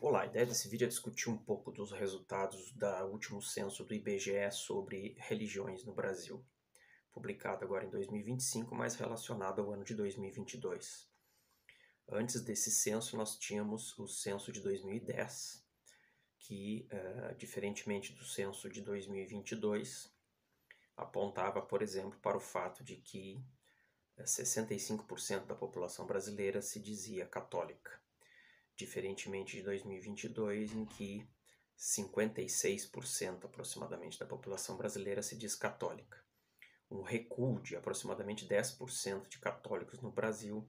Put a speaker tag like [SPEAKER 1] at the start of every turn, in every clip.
[SPEAKER 1] Olá, a ideia desse vídeo é discutir um pouco dos resultados do último censo do IBGE sobre religiões no Brasil, publicado agora em 2025, mas relacionado ao ano de 2022. Antes desse censo, nós tínhamos o censo de 2010, que, diferentemente do censo de 2022, apontava, por exemplo, para o fato de que 65% da população brasileira se dizia católica, diferentemente de 2022, em que 56% aproximadamente da população brasileira se diz católica. Um recuo de aproximadamente 10% de católicos no Brasil,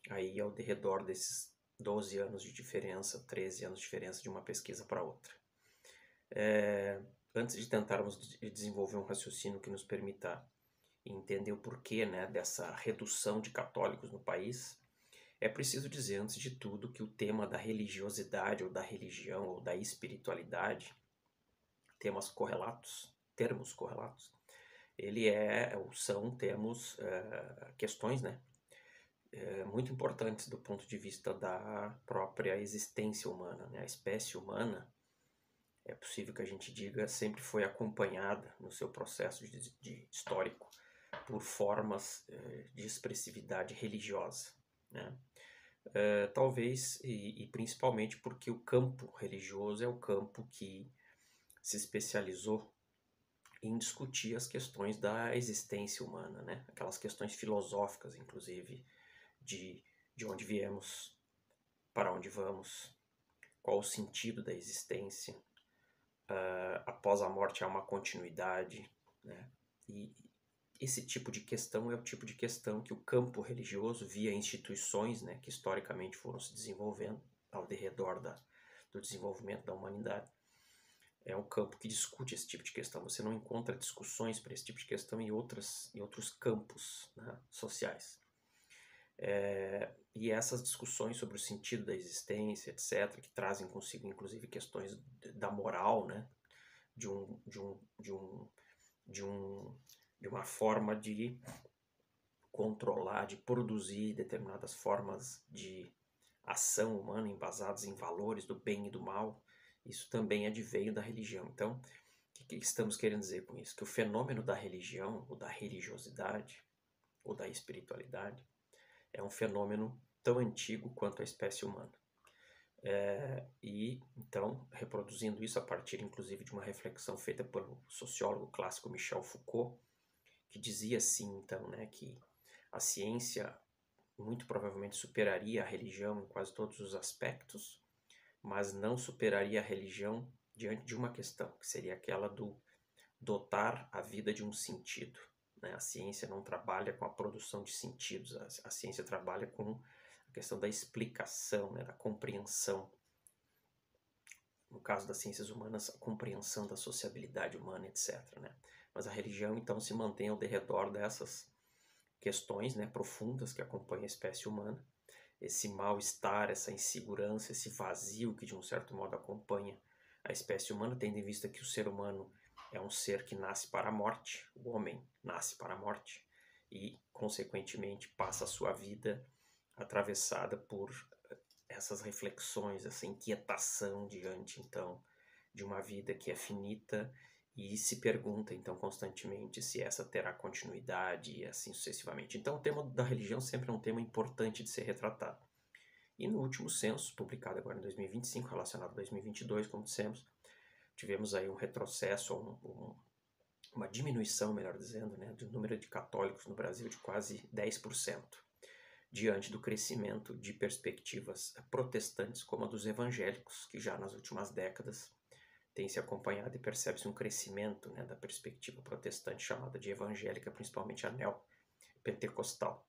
[SPEAKER 1] aí ao redor desses 12 anos de diferença, 13 anos de diferença de uma pesquisa para outra. Antes de tentarmos desenvolver um raciocínio que nos permita entender o porquê, dessa redução de católicos no país, é preciso dizer, antes de tudo, que o tema da religiosidade, ou da religião, ou da espiritualidade, termos correlatos, são termos, questões, muito importantes do ponto de vista da própria existência humana, A espécie humana, é possível que a gente diga, sempre foi acompanhada no seu processo de histórico por formas de expressividade religiosa, talvez e principalmente porque o campo religioso é o campo que se especializou em discutir as questões da existência humana, aquelas questões filosóficas, inclusive, de onde viemos, para onde vamos, qual o sentido da existência, após a morte há uma continuidade, e esse tipo de questão é o tipo de questão que o campo religioso, via instituições, que historicamente foram se desenvolvendo ao redor do desenvolvimento da humanidade, é um campo que discute esse tipo de questão. Você não encontra discussões para esse tipo de questão em outros campos, sociais. E essas discussões sobre o sentido da existência, etc., que trazem consigo, inclusive, questões da moral, de uma forma de controlar, de produzir determinadas formas de ação humana embasadas em valores do bem e do mal, isso também adveio da religião. Então, o que estamos querendo dizer com isso? Que o fenômeno da religião, ou da religiosidade, ou da espiritualidade, é um fenômeno tão antigo quanto a espécie humana. E, então, reproduzindo isso a partir, inclusive, de uma reflexão feita pelo sociólogo clássico Michel Foucault, que dizia assim, então, que a ciência muito provavelmente superaria a religião em quase todos os aspectos, mas não superaria a religião diante de uma questão, que seria aquela do dotar a vida de um sentido. A ciência não trabalha com a produção de sentidos, a ciência trabalha com a questão da explicação, da compreensão. No caso das ciências humanas, a compreensão da sociabilidade humana, etc. Mas a religião, então, se mantém ao redor dessas questões profundas que acompanham a espécie humana, esse mal-estar, essa insegurança, esse vazio que de um certo modo acompanha a espécie humana, tendo em vista que o ser humano é um ser que nasce para a morte, o homem nasce para a morte e, consequentemente, passa a sua vida atravessada por essas reflexões, essa inquietação diante, então, de uma vida que é finita e se pergunta, então, constantemente se essa terá continuidade e assim sucessivamente. Então, o tema da religião sempre é um tema importante de ser retratado. E no último censo, publicado agora em 2025, relacionado a 2022, como dissemos, tivemos aí um retrocesso, uma diminuição, melhor dizendo, do número de católicos no Brasil de quase 10%, diante do crescimento de perspectivas protestantes como a dos evangélicos, que já nas últimas décadas tem se acompanhado e percebe-se um crescimento da perspectiva protestante chamada de evangélica, principalmente a neopentecostal.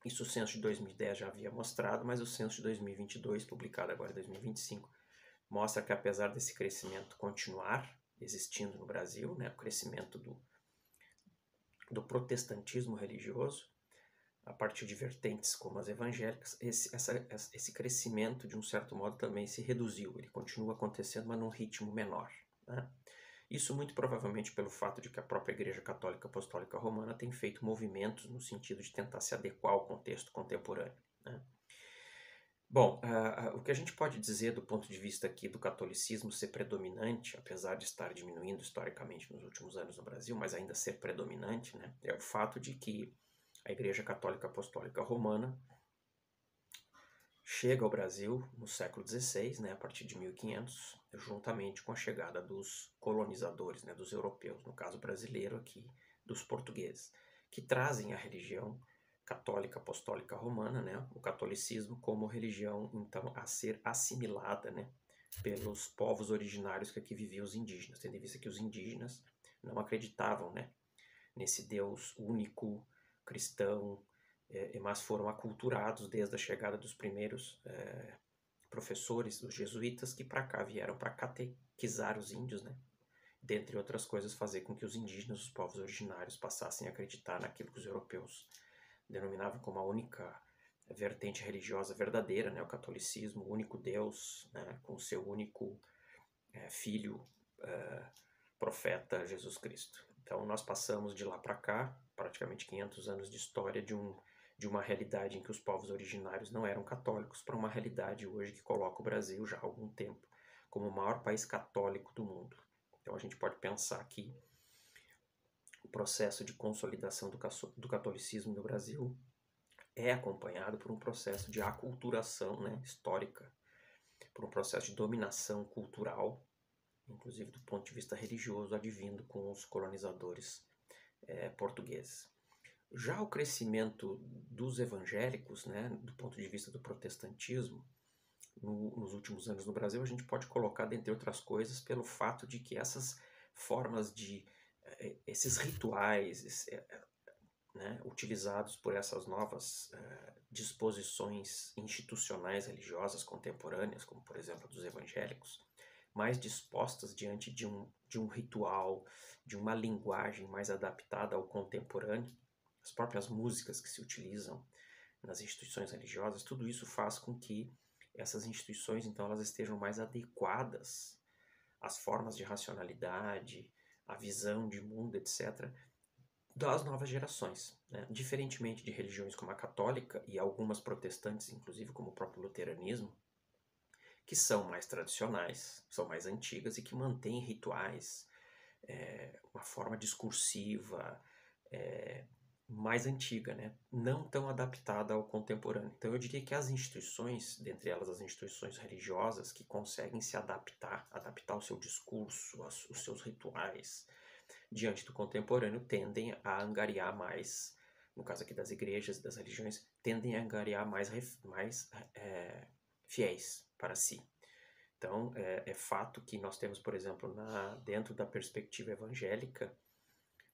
[SPEAKER 1] Isso o censo de 2010 já havia mostrado, mas o censo de 2022, publicado agora em 2025, mostra que apesar desse crescimento continuar existindo no Brasil, o crescimento do protestantismo religioso, a partir de vertentes como as evangélicas, esse crescimento, de um certo modo, também se reduziu. Ele continua acontecendo, mas num ritmo menor. Isso muito provavelmente pelo fato de que a própria Igreja Católica Apostólica Romana tem feito movimentos no sentido de tentar se adequar ao contexto contemporâneo. Bom, o que a gente pode dizer do ponto de vista aqui do catolicismo ser predominante, apesar de estar diminuindo historicamente nos últimos anos no Brasil, mas ainda ser predominante, né, é o fato de que a Igreja Católica Apostólica Romana chega ao Brasil no século XVI, né, a partir de 1500, juntamente com a chegada dos colonizadores, né, dos europeus, no caso brasileiro aqui, dos portugueses, que trazem a religião católica apostólica romana, né, o catolicismo como religião então a ser assimilada, né, pelos povos originários que aqui viviam os indígenas, tendo em vista que os indígenas não acreditavam, né, nesse Deus único, cristão, mas foram aculturados desde a chegada dos primeiros professores, os jesuítas, que para cá vieram para catequizar os índios, né? Dentre outras coisas, fazer com que os indígenas, os povos originários, passassem a acreditar naquilo que os europeus denominavam como a única vertente religiosa verdadeira, né? O catolicismo, o único Deus, né? Com o seu único filho, profeta Jesus Cristo. Então nós passamos de lá para cá, praticamente 500 anos de história de uma realidade em que os povos originários não eram católicos para uma realidade hoje que coloca o Brasil já há algum tempo como o maior país católico do mundo. Então a gente pode pensar que o processo de consolidação do catolicismo no Brasil é acompanhado por um processo de aculturação, né, histórica, por um processo de dominação cultural, inclusive do ponto de vista religioso, advindo com os colonizadores portugueses. Já o crescimento dos evangélicos, né, do ponto de vista do protestantismo, nos últimos anos no Brasil, a gente pode colocar, dentre outras coisas, pelo fato de que essas formas de esses rituais, né, utilizados por essas novas disposições institucionais religiosas contemporâneas, como por exemplo a dos evangélicos, mais dispostas diante de um ritual, de uma linguagem mais adaptada ao contemporâneo, as próprias músicas que se utilizam nas instituições religiosas, tudo isso faz com que essas instituições, então, elas estejam mais adequadas às formas de racionalidade, à visão de mundo, etc., das novas gerações, né? Diferentemente de religiões como a católica e algumas protestantes, inclusive como o próprio luteranismo, que são mais tradicionais, são mais antigas e que mantêm rituais, uma forma discursiva mais antiga, né? Não tão adaptada ao contemporâneo. Então eu diria que as instituições, dentre elas as instituições religiosas, que conseguem se adaptar o seu discurso, os seus rituais, diante do contemporâneo, tendem a angariar mais, no caso aqui das igrejas e das religiões, tendem a angariar mais fiéis para si. Então, é fato que nós temos, por exemplo, dentro da perspectiva evangélica,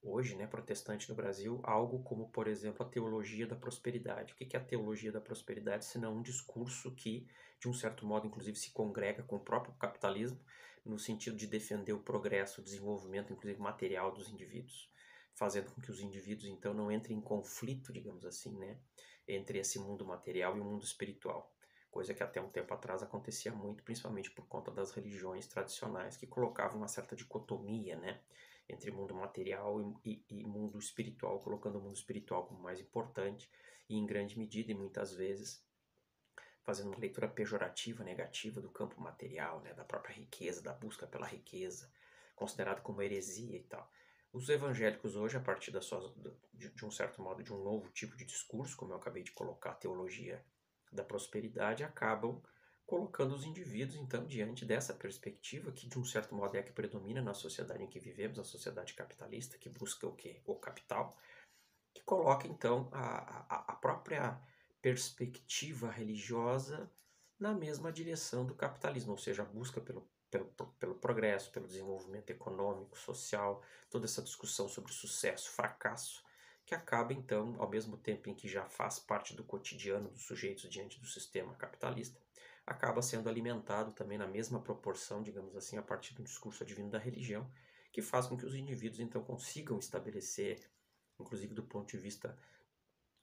[SPEAKER 1] hoje, né, protestante no Brasil, algo como, por exemplo, a teologia da prosperidade. O que é a teologia da prosperidade, senão um discurso que, de um certo modo, inclusive, se congrega com o próprio capitalismo, no sentido de defender o progresso, o desenvolvimento, inclusive material dos indivíduos, fazendo com que os indivíduos, então, não entrem em conflito, digamos assim, né, entre esse mundo material e o mundo espiritual. Coisa que até um tempo atrás acontecia muito, principalmente por conta das religiões tradicionais, que colocavam uma certa dicotomia, né, entre mundo material e mundo espiritual, colocando o mundo espiritual como mais importante e, em grande medida, e muitas vezes, fazendo uma leitura pejorativa, negativa do campo material, né, da própria riqueza, da busca pela riqueza, considerado como heresia e tal. Os evangélicos hoje, a partir de um certo modo, de um novo tipo de discurso, como eu acabei de colocar, a teologia da prosperidade, acabam colocando os indivíduos, então, diante dessa perspectiva que, de um certo modo, é a que predomina na sociedade em que vivemos, a sociedade capitalista, que busca o quê? O capital, que coloca, então, a própria perspectiva religiosa na mesma direção do capitalismo, ou seja, a busca pelo progresso, pelo desenvolvimento econômico, social, toda essa discussão sobre sucesso, fracasso, que acaba, então, ao mesmo tempo em que já faz parte do cotidiano dos sujeitos diante do sistema capitalista, acaba sendo alimentado também na mesma proporção, digamos assim, a partir do discurso advindo da religião, que faz com que os indivíduos, então, consigam estabelecer, inclusive do ponto de vista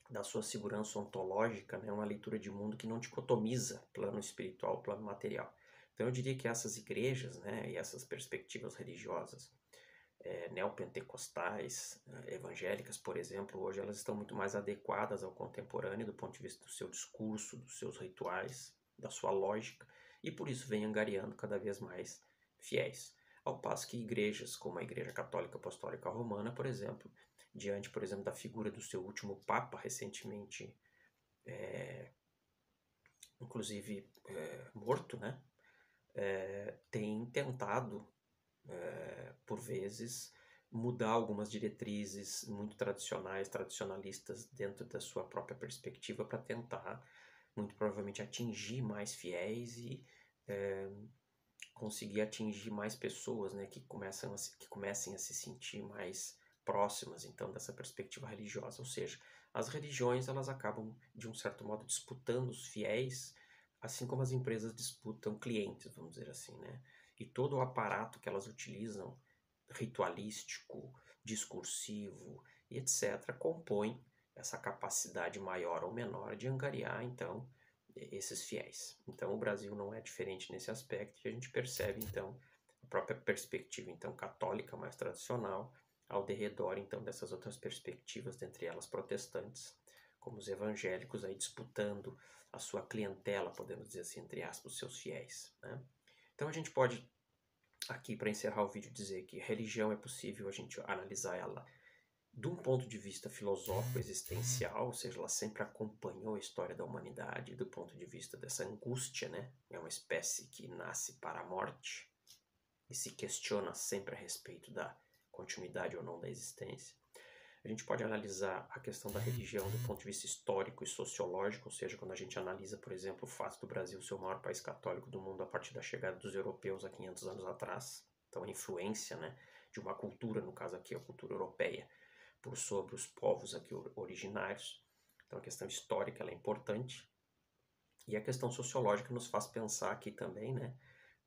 [SPEAKER 1] da sua segurança ontológica, né, uma leitura de mundo que não dicotomiza plano espiritual, plano material. Então eu diria que essas igrejas, né, e essas perspectivas religiosas neopentecostais, evangélicas, por exemplo, hoje elas estão muito mais adequadas ao contemporâneo do ponto de vista do seu discurso, dos seus rituais, da sua lógica, e por isso vem angariando cada vez mais fiéis. Ao passo que igrejas como a Igreja Católica Apostólica Romana, por exemplo, diante, por exemplo, da figura do seu último Papa, recentemente, inclusive morto, né? Tem tentado, por vezes, mudar algumas diretrizes muito tradicionalistas dentro da sua própria perspectiva para tentar, muito provavelmente, atingir mais fiéis e conseguir atingir mais pessoas, né, que comecem a se sentir mais próximas, então, dessa perspectiva religiosa. Ou seja, as religiões, elas acabam, de um certo modo, disputando os fiéis, assim como as empresas disputam clientes, vamos dizer assim, né? E todo o aparato que elas utilizam, ritualístico, discursivo e etc., compõe essa capacidade maior ou menor de angariar, então, esses fiéis. Então, o Brasil não é diferente nesse aspecto e a gente percebe, então, a própria perspectiva, então, católica mais tradicional ao derredor, então, dessas outras perspectivas, dentre elas protestantes, como os evangélicos aí disputando a sua clientela, podemos dizer assim, entre aspas, os seus fiéis, né? Então, a gente pode, aqui para encerrar o vídeo, dizer que religião é possível a gente analisar ela de um ponto de vista filosófico existencial, ou seja, ela sempre acompanhou a história da humanidade do ponto de vista dessa angústia, né? É uma espécie que nasce para a morte e se questiona sempre a respeito da continuidade ou não da existência. A gente pode analisar a questão da religião do ponto de vista histórico e sociológico, ou seja, quando a gente analisa, por exemplo, o fato do Brasil ser o maior país católico do mundo a partir da chegada dos europeus há 500 anos atrás. Então, a influência, né, de uma cultura, no caso aqui a cultura europeia, por sobre os povos aqui originários. Então, a questão histórica ela é importante. E a questão sociológica nos faz pensar aqui também, né,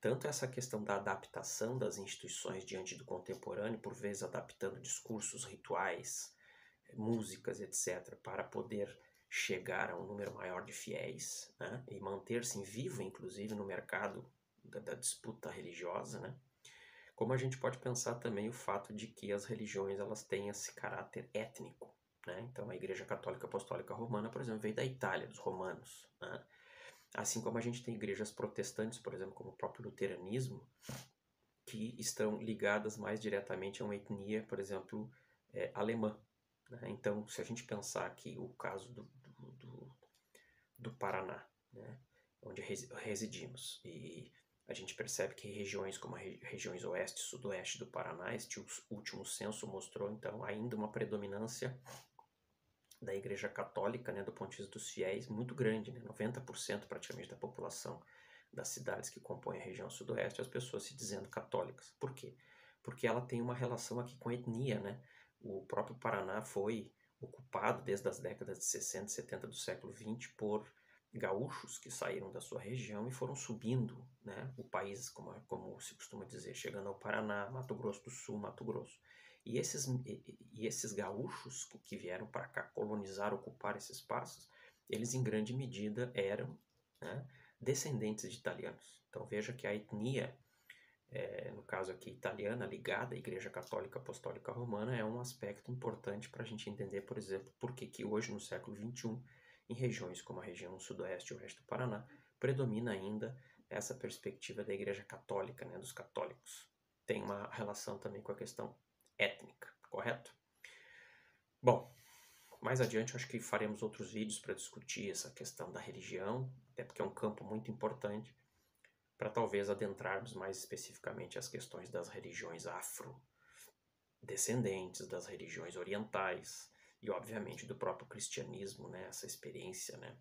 [SPEAKER 1] tanto essa questão da adaptação das instituições diante do contemporâneo, por vezes adaptando discursos, rituais, músicas, etc., para poder chegar a um número maior de fiéis, né, e manter-se vivo, inclusive, no mercado da disputa religiosa, né? Como a gente pode pensar também o fato de que as religiões elas têm esse caráter étnico, né? Então a Igreja Católica Apostólica Romana, por exemplo, veio da Itália, dos romanos, né? Assim como a gente tem igrejas protestantes, por exemplo, como o próprio luteranismo, que estão ligadas mais diretamente a uma etnia, por exemplo, alemã, né? Então, se a gente pensar aqui o caso do Paraná, né, onde residimos, e a gente percebe que regiões como regiões oeste e sudoeste do Paraná, este último censo mostrou, então, ainda uma predominância da Igreja Católica, né, do ponto de vista dos fiéis, muito grande, né, 90% praticamente da população das cidades que compõem a região sudoeste, as pessoas se dizendo católicas. Por quê? Porque ela tem uma relação aqui com a etnia, né? O próprio Paraná foi ocupado desde as décadas de 60 e 70 do século XX por gaúchos que saíram da sua região e foram subindo, né, o país, como se costuma dizer, chegando ao Paraná, Mato Grosso do Sul, Mato Grosso. E esses gaúchos que vieram para cá colonizar, ocupar esses espaços, eles em grande medida eram, né, descendentes de italianos. Então veja que a etnia, no caso aqui italiana, ligada à Igreja Católica Apostólica Romana, é um aspecto importante para a gente entender, por exemplo, por que hoje no século XXI, em regiões como a região sudoeste e oeste do Paraná, predomina ainda essa perspectiva da Igreja Católica, né, dos católicos. Tem uma relação também com a questão étnica, correto? Bom, mais adiante eu acho que faremos outros vídeos para discutir essa questão da religião, até porque é um campo muito importante, para talvez adentrarmos mais especificamente as questões das religiões afrodescendentes, das religiões orientais e, obviamente, do próprio cristianismo, né? Essa experiência, né,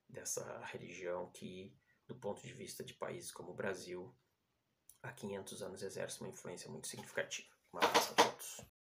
[SPEAKER 1] dessa religião que, do ponto de vista de países como o Brasil, há 500 anos exerce uma influência muito significativa. Um abraço a todos.